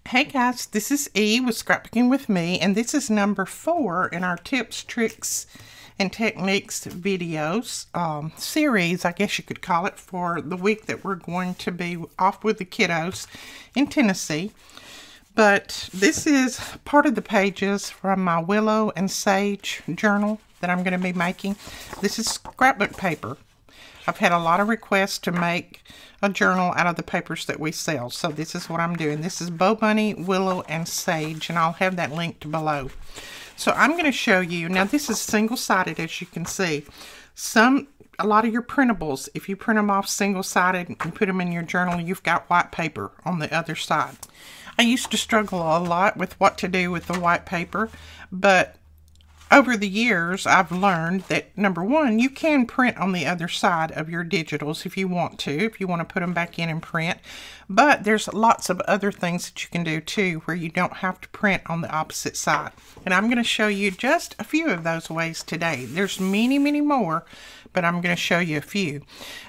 Hey guys, this is E with Scrapbooking with Me, and this is number 4 in our tips, tricks, and techniques videos series, I guess you could call it, for the week that we're going to be off with the kiddos in Tennessee. But this is part of the pages from my Willow and Sage journal that I'm going to be making. This is scrapbook paper. I've had a lot of requests to make a journal out of the papers that we sell, so this is what I'm doing. This is Bow Bunny, Willow, and Sage, and I'll have that linked below. So I'm going to show you, now this is single-sided, as you can see. A lot of your printables, if you print them off single-sided and put them in your journal, you've got white paper on the other side. I used to struggle a lot with what to do with the white paper, but over the years, I've learned that, number one, you can print on the other side of your digitals if you want to put them back in and print. But there's lots of other things that you can do too, where you don't have to print on the opposite side. And I'm going to show you just a few of those ways today. There's many, many more, but I'm going to show you a few.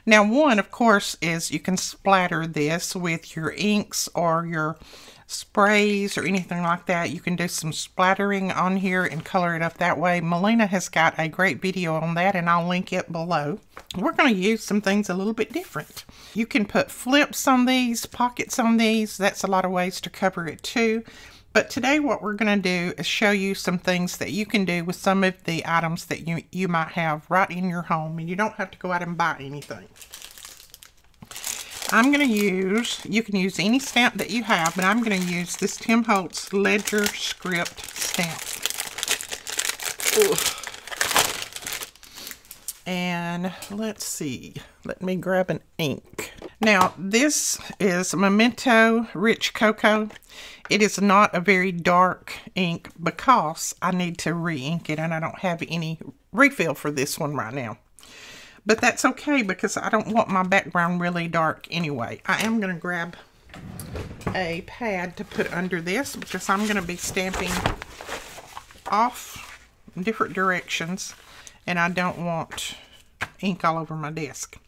Now, one, of course, is you can splatter this with your inks or your sprays or anything like that. You can do some splattering on here and color it up that way. Melina has got a great video on that, and I'll link it below. We're going to use some things a little bit different. You can put flips on these, pockets on these. That's a lot of ways to cover it too. But today what we're going to do is show you some things that you can do with some of the items that you might have right in your home, and you don't have to go out and buy anything. I'm going to use, you can use any stamp that you have, but I'm going to use this Tim Holtz Ledger Script stamp. Ugh. And let's see, let me grab an ink. Now, this is Memento Rich Cocoa. It is not a very dark ink because I need to re-ink it, and I don't have any refill for this one right now. But that's okay because I don't want my background really dark anyway. I am going to grab a pad to put under this because I'm going to be stamping off in different directions, and I don't want ink all over my desk.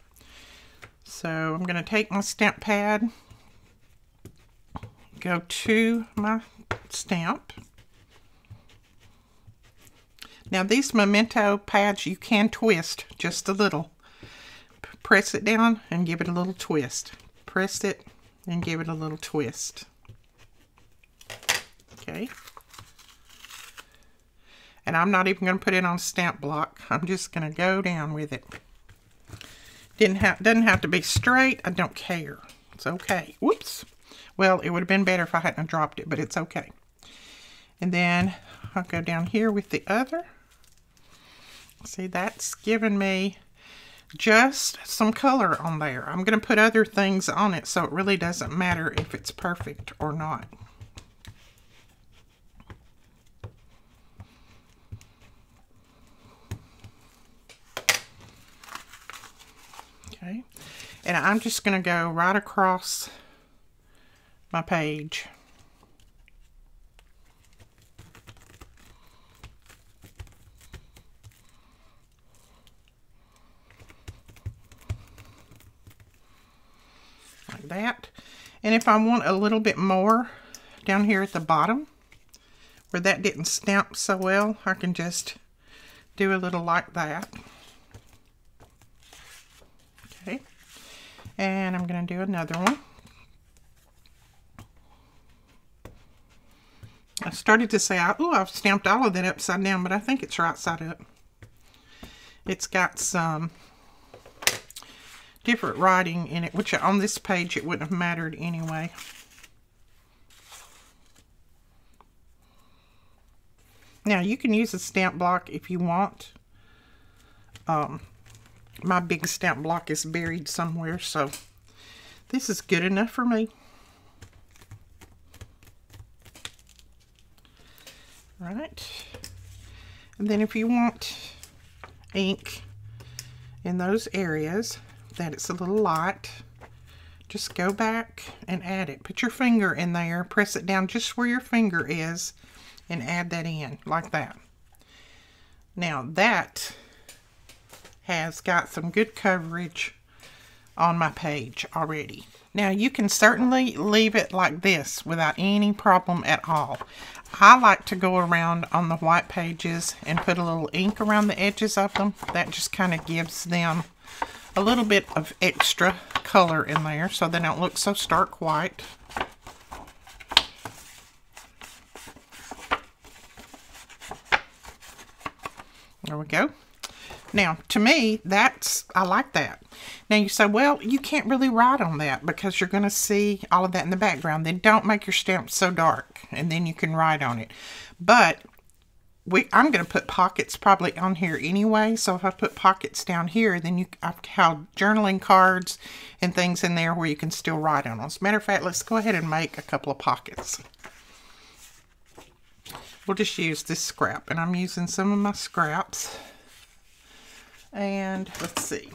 So I'm going to take my stamp pad, go to my stamp. Now these Memento pads you can twist just a little. Press it down and give it a little twist. Press it and give it a little twist. Okay. And I'm not even going to put it on stamp block. I'm just going to go down with it. Doesn't have to be straight. I don't care. It's okay. Whoops. Well, it would have been better if I hadn't dropped it, but it's okay. And then I'll go down here with the other. See, that's giving me just some color on there. I'm going to put other things on it, so it really doesn't matter if it's perfect or not. Okay, and I'm just going to go right across my page. Like that. And if I want a little bit more down here at the bottom where that didn't stamp so well, I can just do a little like that. Okay, and I'm going to do another one. I started to say, oh, I've stamped all of that upside down, but I think it's right side up. It's got some different writing in it, which on this page it wouldn't have mattered anyway. Now you can use a stamp block if you want. My big stamp block is buried somewhere, so this is good enough for me. Right. And then if you want ink in those areas that it's a little light, just go back and add it. Put your finger in there, press it down just where your finger is, and add that in like that. Now that has got some good coverage on my page already. Now you can certainly leave it like this without any problem at all. I like to go around on the white pages and put a little ink around the edges of them. That just kind of gives them a little bit of extra color in there so they don't look so stark white. There we go. Now, to me, I like that. Now, you say, well, you can't really write on that because you're going to see all of that in the background. Then don't make your stamp so dark, and then you can write on it. But I'm going to put pockets probably on here anyway. So if I put pockets down here, then I've held journaling cards and things in there where you can still write on them. As a matter of fact, let's go ahead and make a couple of pockets. We'll just use this scrap, and I'm using some of my scraps. And let's see,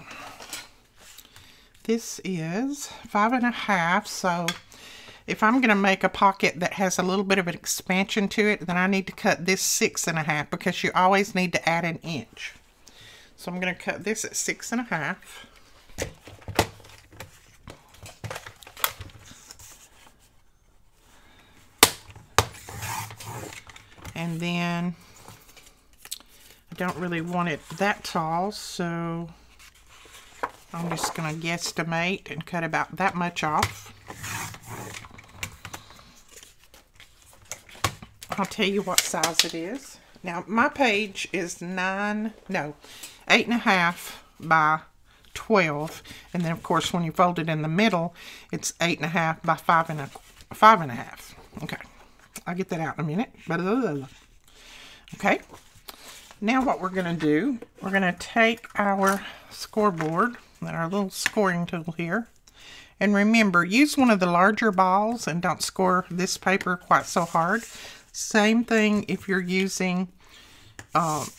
this is 5.5, so if I'm going to make a pocket that has a little bit of an expansion to it, then I need to cut this 6.5 because you always need to add an inch. So I'm going to cut this at 6.5. And then I don't really want it that tall, so I'm just going to guesstimate and cut about that much off. I'll tell you what size it is. Now, my page is 8.5 by 12. And then, of course, when you fold it in the middle, it's 8.5 by 5.5. Okay. I'll get that out in a minute. Okay. Now what we're going to do, we're going to take our scoreboard, our little scoring tool here, and remember, use one of the larger balls and don't score this paper quite so hard. Same thing if you're using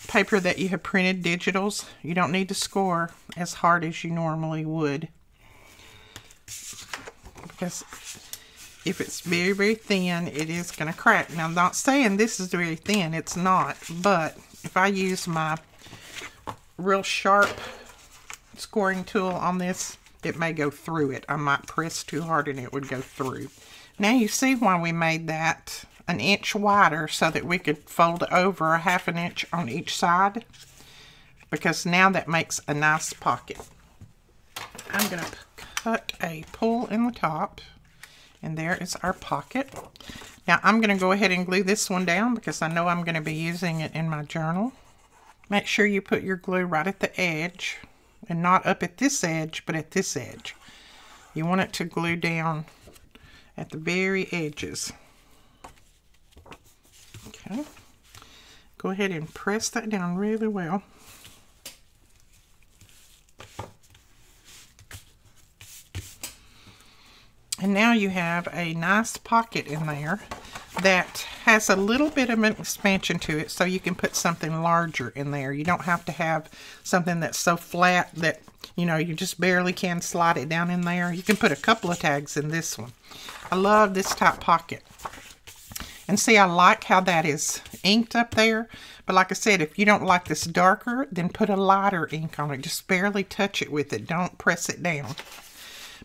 paper that you have printed digitals. You don't need to score as hard as you normally would, because if it's very, very thin, it is going to crack. Now, I'm not saying this is very thin. It's not, but if I use my real sharp scoring tool on this, it may go through it. I might press too hard and it would go through. Now you see why we made that an inch wider, so that we could fold over a 1/2 inch on each side, because now that makes a nice pocket. I'm going to cut a pull in the top, and there is our pocket. Now I'm going to go ahead and glue this one down because I know I'm going to be using it in my journal. Make sure you put your glue right at the edge, and not up at this edge, but at this edge. You want it to glue down at the very edges. Okay. Go ahead and press that down really well. And now you have a nice pocket in there that has a little bit of an expansion to it, so you can put something larger in there. You don't have to have something that's so flat that, you know, you just barely can slide it down in there. You can put a couple of tags in this one. I love this type pocket. And see, I like how that is inked up there. But like I said, if you don't like this darker, then put a lighter ink on it. Just barely touch it with it. Don't press it down.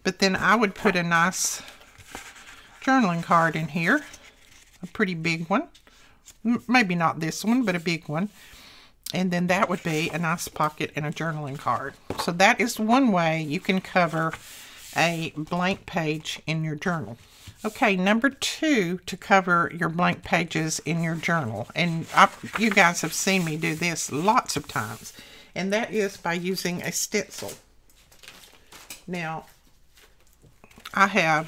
But then I would put a nice journaling card in here. A pretty big one. Maybe not this one, but a big one. And then that would be a nice pocket and a journaling card. So that is one way you can cover a blank page in your journal. Okay, number 2 to cover your blank pages in your journal. And you guys have seen me do this lots of times. And that is by using a stencil. Now,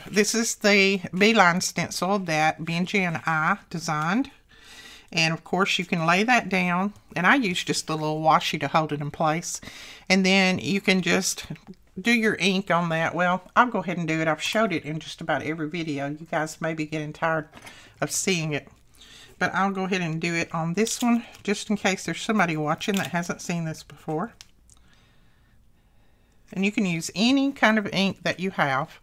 this is the beeline stencil that Benji and I designed. And of course you can lay that down. And I use just a little washi to hold it in place. And then you can just do your ink on that. Well, I'll go ahead and do it. I've showed it in just about every video. You guys may be getting tired of seeing it. But I'll go ahead and do it on this one, just in case there's somebody watching that hasn't seen this before. And you can use any kind of ink that you have.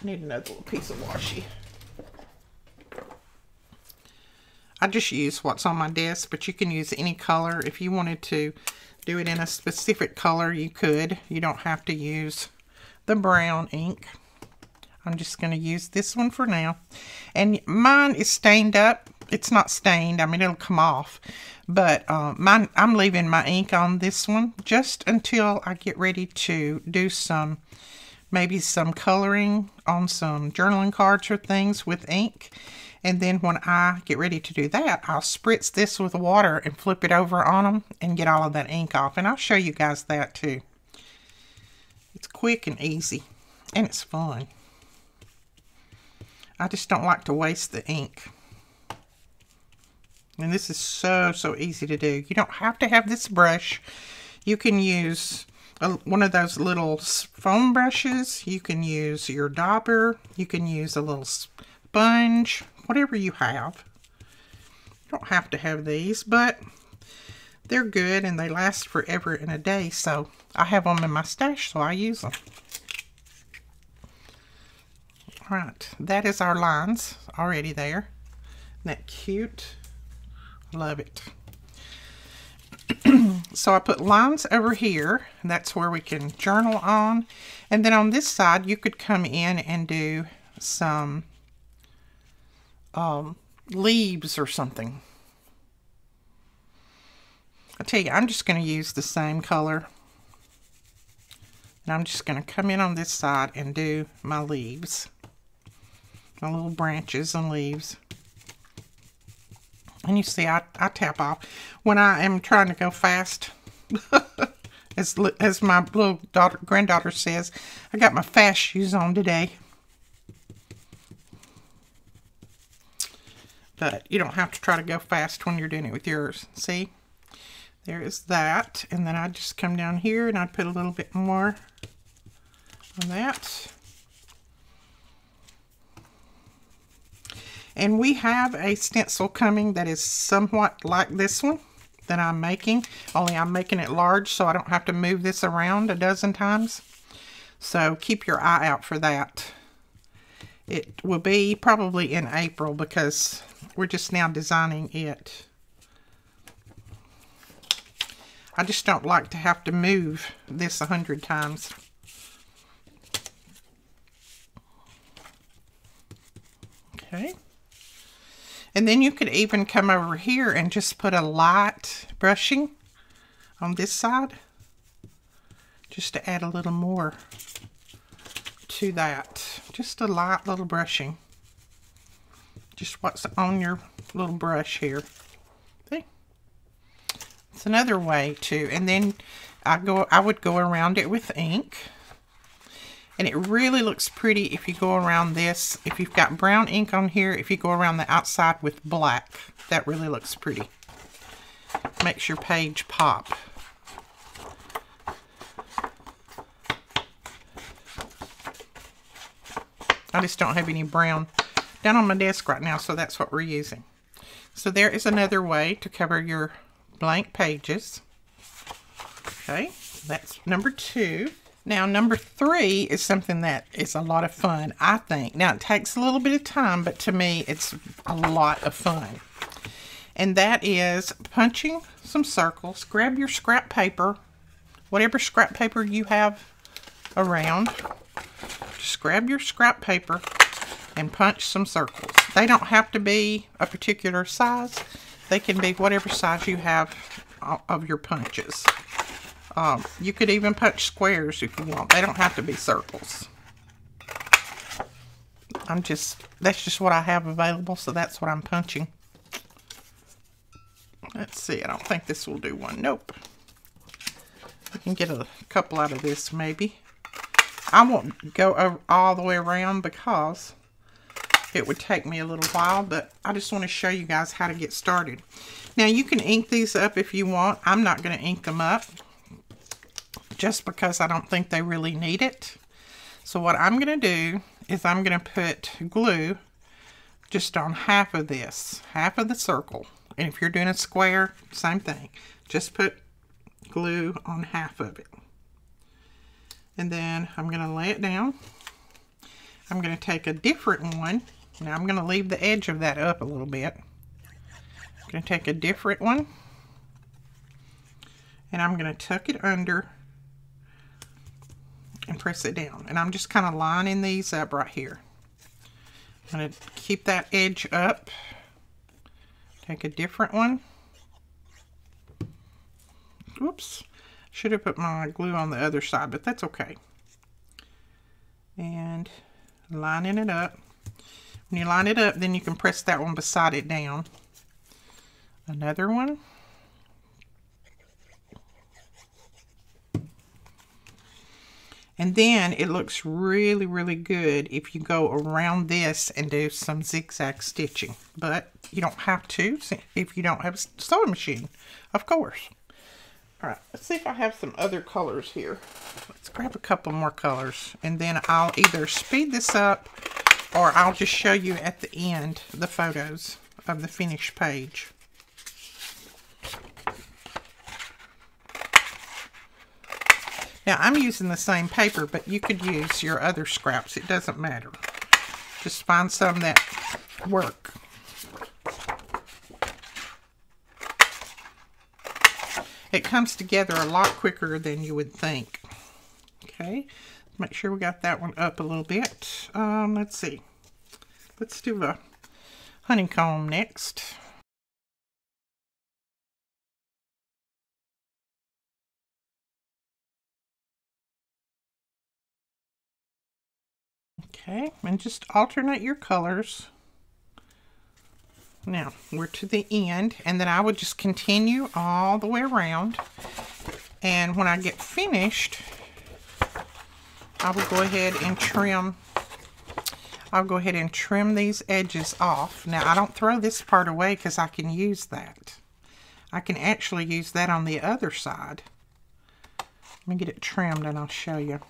I need another little piece of washi. I just use what's on my desk, but you can use any color. If you wanted to do it in a specific color, you could. You don't have to use the brown ink. I'm just going to use this one for now. And mine is stained up. It's not stained. I mean, it'll come off. But I'm leaving my ink on this one just until I get ready to do maybe some coloring on some journaling cards or things with ink. And then when I get ready to do that, I'll spritz this with water and flip it over on them and get all of that ink off. And I'll show you guys that too. It's quick and easy. And it's fun. I just don't like to waste the ink. And this is so easy to do. You don't have to have this brush. You can use one of those little foam brushes. You can use your dauber. You can use a little sponge. Whatever you have. You don't have to have these, but they're good and they last forever and a day. So I have them in my stash, so I use them. Right, that is our lines already there. Isn't that cute? Love it. So I put lines over here, and that's where we can journal on. And then on this side, you could come in and do some leaves or something. I tell you, I'm just going to use the same color. And I'm just going to come in on this side and do my leaves. My little branches and leaves. And you see, I tap off. When I am trying to go fast, as my little granddaughter says, I got my fast shoes on today. But you don't have to try to go fast when you're doing it with yours. See? There is that. And then I just come down here and I put a little bit more on that. And we have a stencil coming that is somewhat like this one that I'm making. Only I'm making it large so I don't have to move this around a dozen times. So keep your eye out for that. It will be probably in April because we're just now designing it. I just don't like to have to move this 100 times. Okay. And then you could even come over here and just put a light brushing on this side. Just to add a little more to that. Just a light little brushing. Just what's on your little brush here. See? It's another way to, and then I would go around it with ink. And it really looks pretty if you go around this. If you've got brown ink on here, if you go around the outside with black, that really looks pretty. Makes your page pop. I just don't have any brown down on my desk right now, so that's what we're using. So there is another way to cover your blank pages. Okay, that's number 2. Now, number 3 is something that is a lot of fun, I think. Now, it takes a little bit of time, but to me, it's a lot of fun. And that is punching some circles. Grab your scrap paper, whatever scrap paper you have around. Just grab your scrap paper and punch some circles. They don't have to be a particular size. They can be whatever size you have of your punches. You could even punch squares if you want. They don't have to be circles. That's just what I have available, so that's what I'm punching. Let's see, I don't think this will do one. Nope. I can get a couple out of this maybe. I won't go all the way around because it would take me a little while, but I just want to show you guys how to get started. Now, you can ink these up if you want. I'm not going to ink them up, just because I don't think they really need it. So what I'm going to do is I'm going to put glue just on half of this, half of the circle. And if you're doing a square, same thing. Just put glue on half of it. And then I'm going to lay it down. I'm going to take a different one. Now I'm going to leave the edge of that up a little bit. I'm going to take a different one. And I'm going to tuck it under and press it down. And I'm just kind of lining these up right here. I'm going to keep that edge up. Take a different one. Oops. Should have put my glue on the other side, but that's okay. And lining it up. When you line it up, then you can press that one beside it down. Another one. And then it looks really, really good if you go around this and do some zigzag stitching. But you don't have to if you don't have a sewing machine, of course. All right, let's see if I have some other colors here. Let's grab a couple more colors, and then I'll either speed this up or I'll just show you at the end the photos of the finished page. Now, I'm using the same paper, but you could use your other scraps. It doesn't matter. Just find some that work. It comes together a lot quicker than you would think. Okay, make sure we got that one up a little bit. Let's see. Let's do a honeycomb next. Okay, and just alternate your colors. Now, we're to the end, and then I would just continue all the way around. And when I get finished, I will go ahead and trim. I'll go ahead and trim these edges off. Now, I don't throw this part away because I can use that. I can actually use that on the other side. Let me get it trimmed and I'll show you.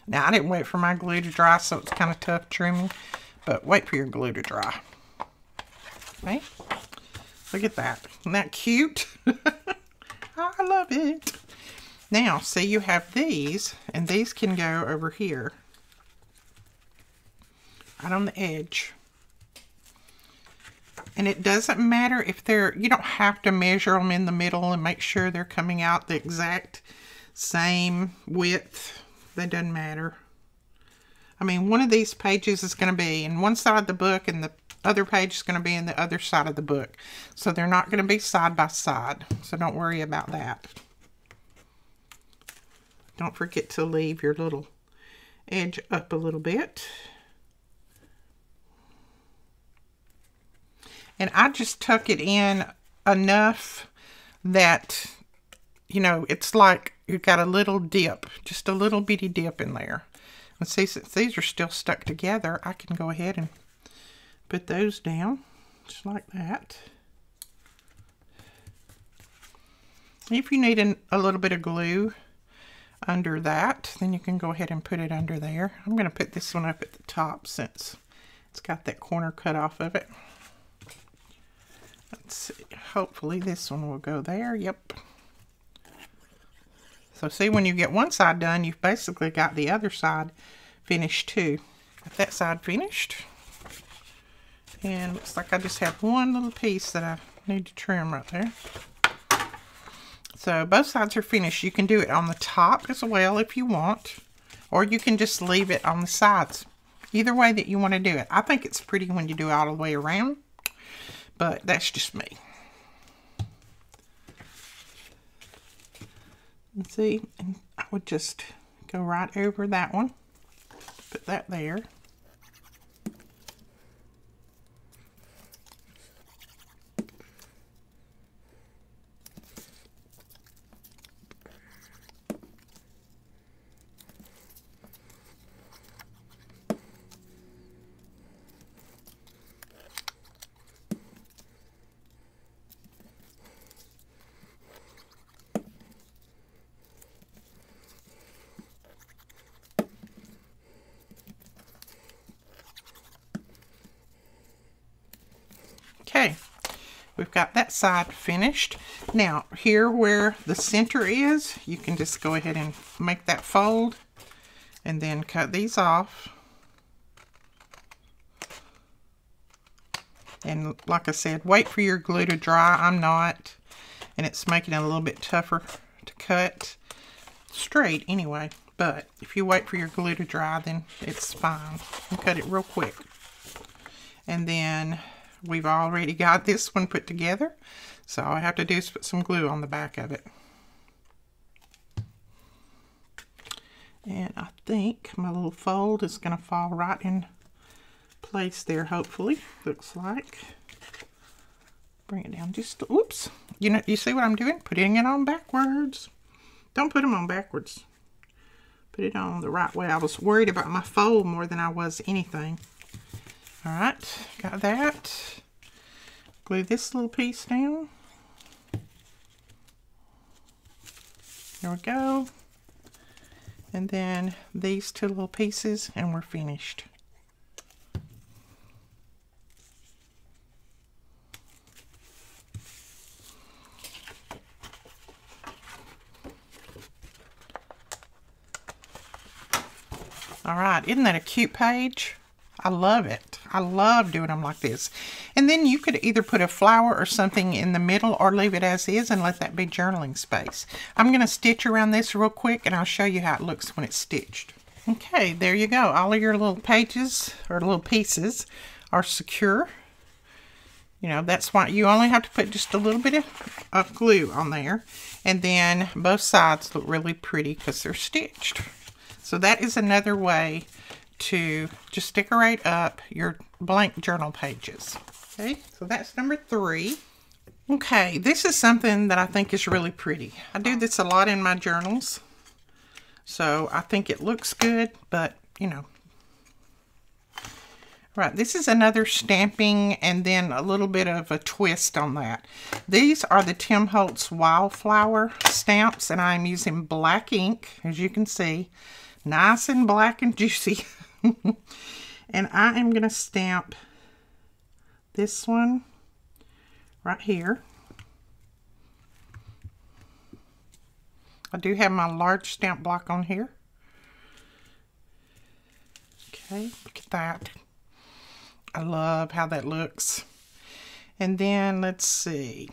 Now, I didn't wait for my glue to dry, so it's kind of tough trimming, but wait for your glue to dry. Okay, look at that. Isn't that cute? I love it. Now, see, you have these, and these can go over here, right on the edge. And it doesn't matter if they're, you don't have to measure them in the middle and make sure they're coming out the exact same width. That doesn't matter. I mean, one of these pages is going to be in one side of the book and the other page is going to be in the other side of the book. So they're not going to be side by side. So don't worry about that. Don't forget to leave your little edge up a little bit. And I just tuck it in enough that, you know, it's like you've got a little dip, just a little bitty dip in there. And see, since these are still stuck together, I can go ahead and put those down, just like that. If you need a little bit of glue under that, then you can go ahead and put it under there. I'm going to put this one up at the top since it's got that corner cut off of it. Let's see, hopefully this one will go there. Yep. So see, when you get one side done, you've basically got the other side finished too. Got that side finished. And looks like I just have one little piece that I need to trim right there. So both sides are finished. You can do it on the top as well if you want. Or you can just leave it on the sides. Either way that you want to do it. I think it's pretty when you do it all the way around. But that's just me. And see, and I would just go right over that one, put that there. Okay, we've got that side finished. Now, here where the center is, you can just go ahead and make that fold and then cut these off And like I said, wait for your glue to dry. I'm not. And it's making it a little bit tougher to cut straight anyway. But if you wait for your glue to dry, then it's fine. And cut it real quick. And then we've already got this one put together. So all I have to do is put some glue on the back of it. And I think my little fold is going to fall right in place there, hopefully. Looks like. Bring it down just, oops. You see what I'm doing? Putting it on backwards. Don't put them on backwards. Put it on the right way. I was worried about my fold more than I was anything. Alright, got that. Glue this little piece down. There we go. And then these two little pieces, and we're finished. All right, isn't that a cute page? I love it. I love doing them like this. And then you could either put a flower or something in the middle or leave it as is and let that be journaling space. I'm going to stitch around this real quick and I'll show you how it looks when it's stitched. Okay, there you go. All of your little pages or little pieces are secure. You know, that's why you only have to put just a little bit of glue on there. And then both sides look really pretty because they're stitched. So that is another way to just decorate up your blank journal pages. Okay, so that's number 3. Okay, this is something that I think is really pretty. I do this a lot in my journals. So I think it looks good, but you know. Right, this is another stamping and then a little bit of a twist on that. These are the Tim Holtz Wildflower stamps, and I'm using black ink, as you can see. Nice and black and juicy. And I am going to stamp this one right here. I do have my large stamp block on here. Okay, look at that. I love how that looks. And then let's see.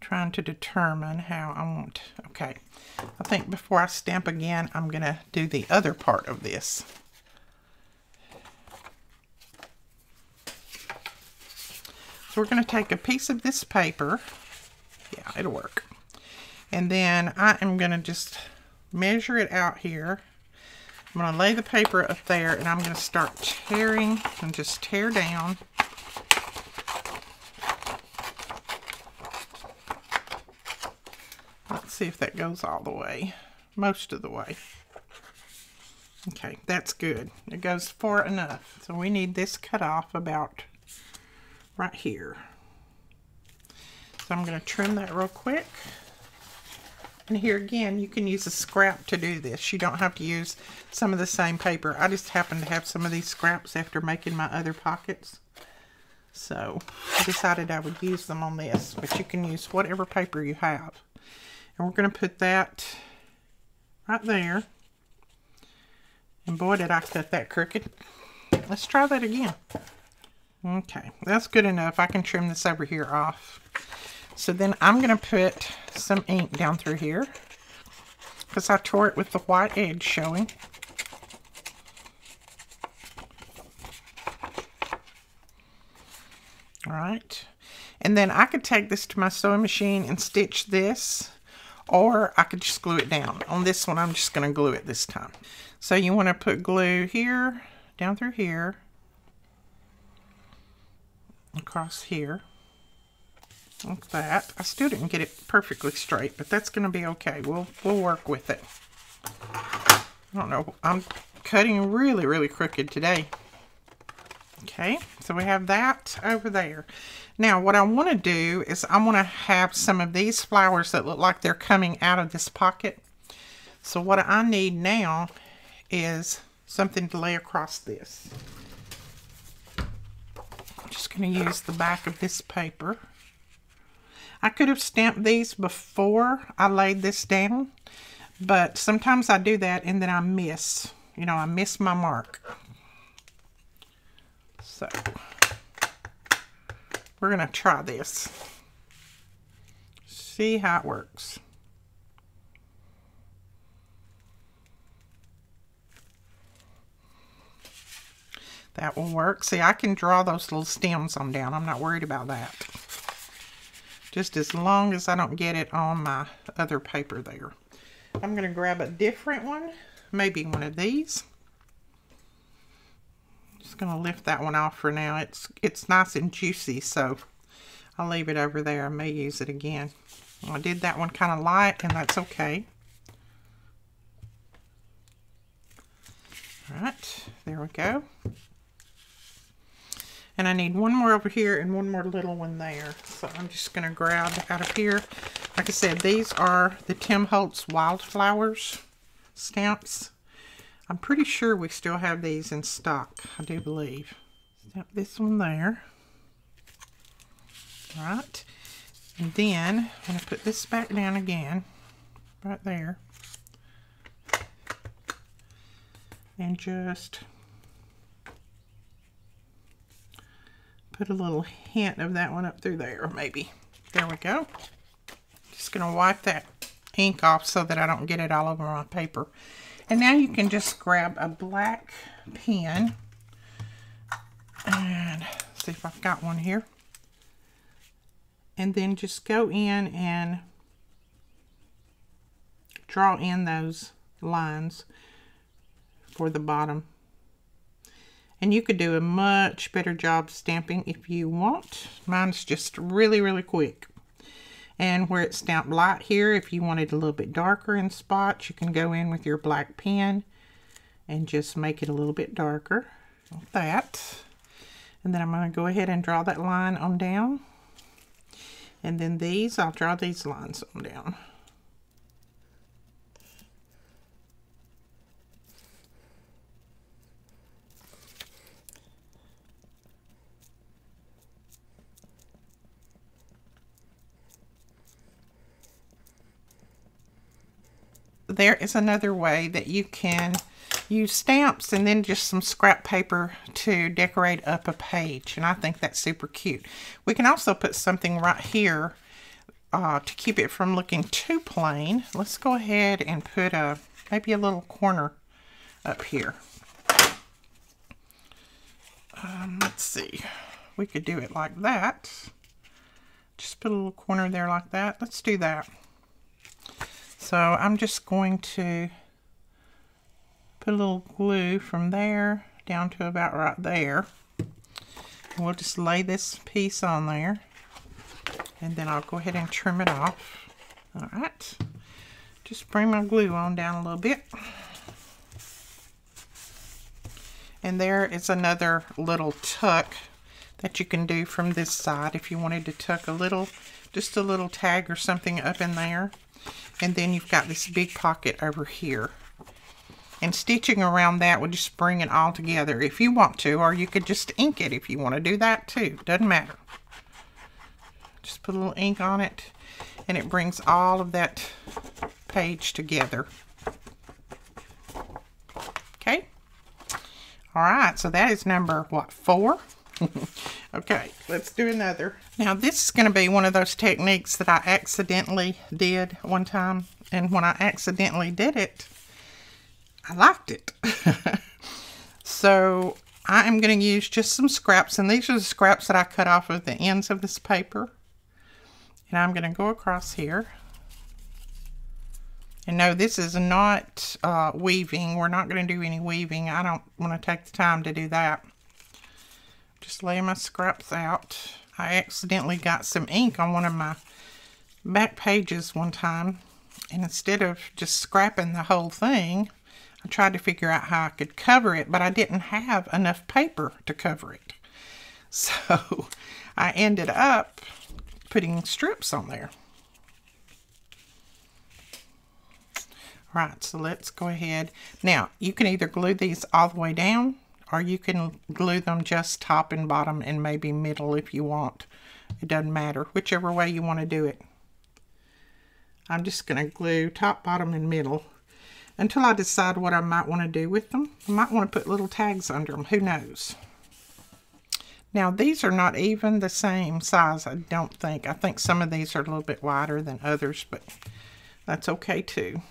Trying to determine how I want. Okay, I think before I stamp again, I'm going to do the other part of this. So we're going to take a piece of this paper. Yeah, it'll work. And then I am going to just measure it out here. I'm going to lay the paper up there and I'm going to start tearing and just tear down. Let's see if that goes all the way. Most of the way. Okay, that's good. It goes far enough. So we need this cut off about right here. So I'm going to trim that real quick. And here again, you can use a scrap to do this. You don't have to use some of the same paper. I just happen to have some of these scraps after making my other pockets. So I decided I would use them on this. But you can use whatever paper you have. And we're going to put that right there. And boy, did I cut that crooked. Let's try that again. Okay, that's good enough. I can trim this over here off. So then I'm going to put some ink down through here because I tore it with the white edge showing. All right. And then I could take this to my sewing machine and stitch this, or I could just glue it down. On this one, I'm just going to glue it this time. So you want to put glue here, down through here, across here. Like that. I still didn't get it perfectly straight, but that's going to be okay. We'll work with it. I don't know. I'm cutting really, really crooked today. Okay, so we have that over there. Now, what I want to do is I want to have some of these flowers that look like they're coming out of this pocket. So what I need now is something to lay across this. I'm just going to use the back of this paper. I could have stamped these before I laid this down, but sometimes I do that and then I miss. You know, I miss my mark. So, we're going to try this. See how it works. That will work. See, I can draw those little stems on down. I'm not worried about that. Just as long as I don't get it on my other paper there. I'm going to grab a different one. Maybe one of these. Just going to lift that one off for now. It's nice and juicy, so I'll leave it over there. I may use it again. I did that one kind of light, and that's okay. Alright, there we go. And I need one more over here and one more little one there. So I'm just going to grab out of here. Like I said, these are the Tim Holtz Wildflowers stamps. I'm pretty sure we still have these in stock. I do believe. Stamp this one there. Alright. And then I'm going to put this back down again. Right there. And just put a little hint of that one up through there, maybe. There we go. Just going to wipe that ink off so that I don't get it all over my paper. And now you can just grab a black pen and see if I've got one here. And then just go in and draw in those lines for the bottom. And you could do a much better job stamping if you want. Mine's just really, really quick. And where it's stamped light here, if you want it a little bit darker in spots, you can go in with your black pen and just make it a little bit darker. Like that. And then I'm going to go ahead and draw that line on down. And then these, I'll draw these lines on down. There is another way that you can use stamps and then just some scrap paper to decorate up a page, and I think that's super cute. We can also put something right here to keep it from looking too plain. Let's go ahead and put maybe a little corner up here. Let's see. We could do it like that. Just put a little corner there like that. Let's do that. So I'm just going to put a little glue from there down to about right there. And we'll just lay this piece on there. And then I'll go ahead and trim it off. Alright. Just bring my glue on down a little bit. And there is another little tuck that you can do from this side if you wanted to tuck a little, just a little tag or something up in there. And then you've got this big pocket over here. And stitching around that would just bring it all together if you want to, or you could just ink it if you want to do that too. Doesn't matter. Just put a little ink on it and it brings all of that page together. Okay. Alright, so that is number, what, 4? Okay, let's do another. Now this is going to be one of those techniques that I accidentally did one time. And when I accidentally did it, I liked it. So I am going to use just some scraps. And these are the scraps that I cut off of the ends of this paper. And I'm going to go across here. And no, this is not weaving. We're not going to do any weaving. I don't want to take the time to do that. Just lay my scraps out. I accidentally got some ink on one of my back pages one time. And instead of just scrapping the whole thing, I tried to figure out how I could cover it, but I didn't have enough paper to cover it. So I ended up putting strips on there. Right, so let's go ahead. Now, you can either glue these all the way down, or you can glue them just top and bottom and maybe middle if you want. It doesn't matter, whichever way you want to do it. I'm just going to glue top, bottom, and middle until I decide what I might want to do with them. I might want to put little tags under them, who knows. Now these are not even the same size, I don't think. I think some of these are a little bit wider than others, but that's okay too.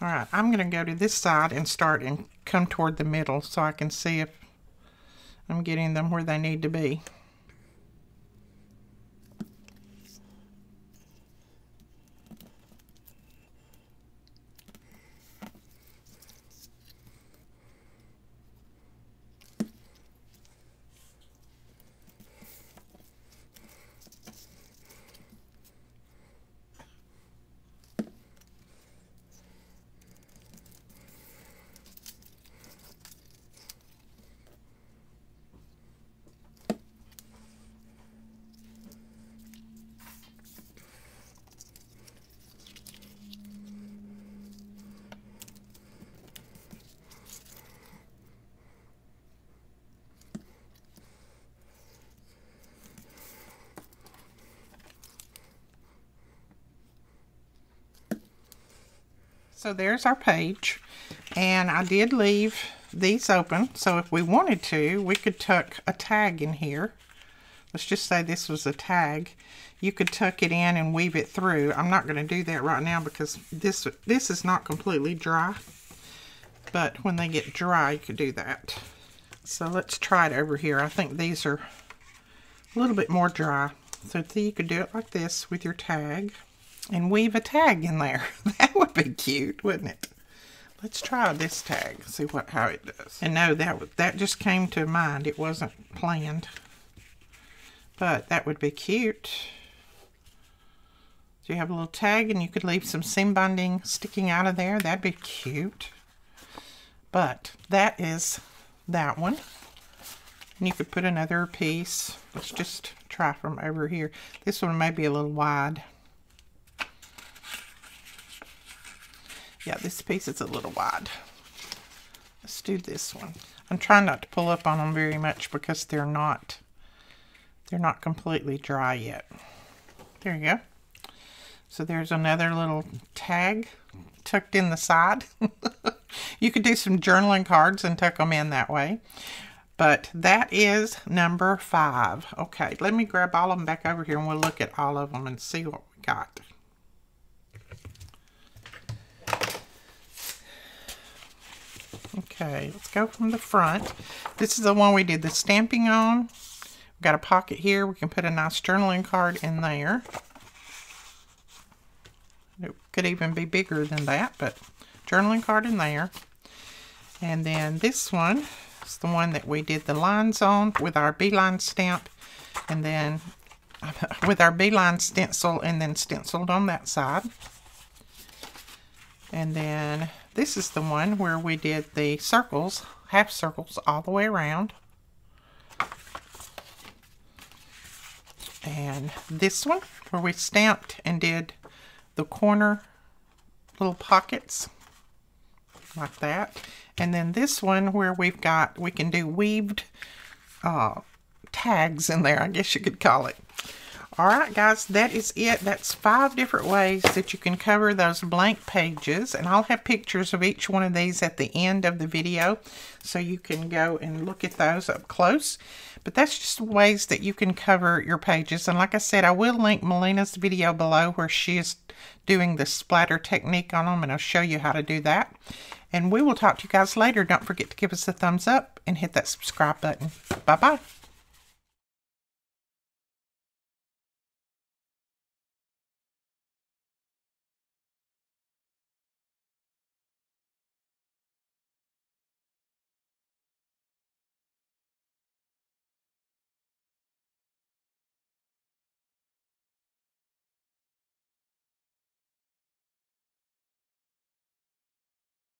All right, I'm going to go to this side and start and come toward the middle so I can see if I'm getting them where they need to be. So there's our page, and I did leave these open, so if we wanted to, we could tuck a tag in here. Let's just say this was a tag. You could tuck it in and weave it through. I'm not going to do that right now because this is not completely dry, but when they get dry, you could do that. So let's try it over here. I think these are a little bit more dry. So you could do it like this with your tag and weave a tag in there. That would be cute, wouldn't it? Let's try this tag, see how it does. And no, that just came to mind. It wasn't planned. But that would be cute. So you have a little tag and you could leave some seam binding sticking out of there. That'd be cute. But that is that one. And you could put another piece. Let's just try from over here. This one may be a little wide. Yeah, this piece is a little wide. Let's do this one. I'm trying not to pull up on them very much because they're not completely dry yet. There you go. So there's another little tag tucked in the side. You could do some journaling cards and tuck them in that way. But that is number 5. Okay, let me grab all of them back over here and we'll look at all of them and see what we got. Okay, let's go from the front. This is the one we did the stamping on. We've got a pocket here. We can put a nice journaling card in there. It could even be bigger than that, but journaling card in there. And then this one is the one that we did the lines on with our beeline stamp, and then with our beeline stencil, and then stenciled on that side. And then this is the one where we did the circles, half circles all the way around. And this one where we stamped and did the corner little pockets like that. And then this one where we can do weaved tags in there, I guess you could call it. Alright guys, that is it. That's 5 different ways that you can cover those blank pages, and I'll have pictures of each one of these at the end of the video so you can go and look at those up close. But that's just ways that you can cover your pages, and like I said, I will link Melina's video below where she is doing the splatter technique on them, and I'll show you how to do that. And we will talk to you guys later. Don't forget to give us a thumbs up and hit that subscribe button. Bye bye.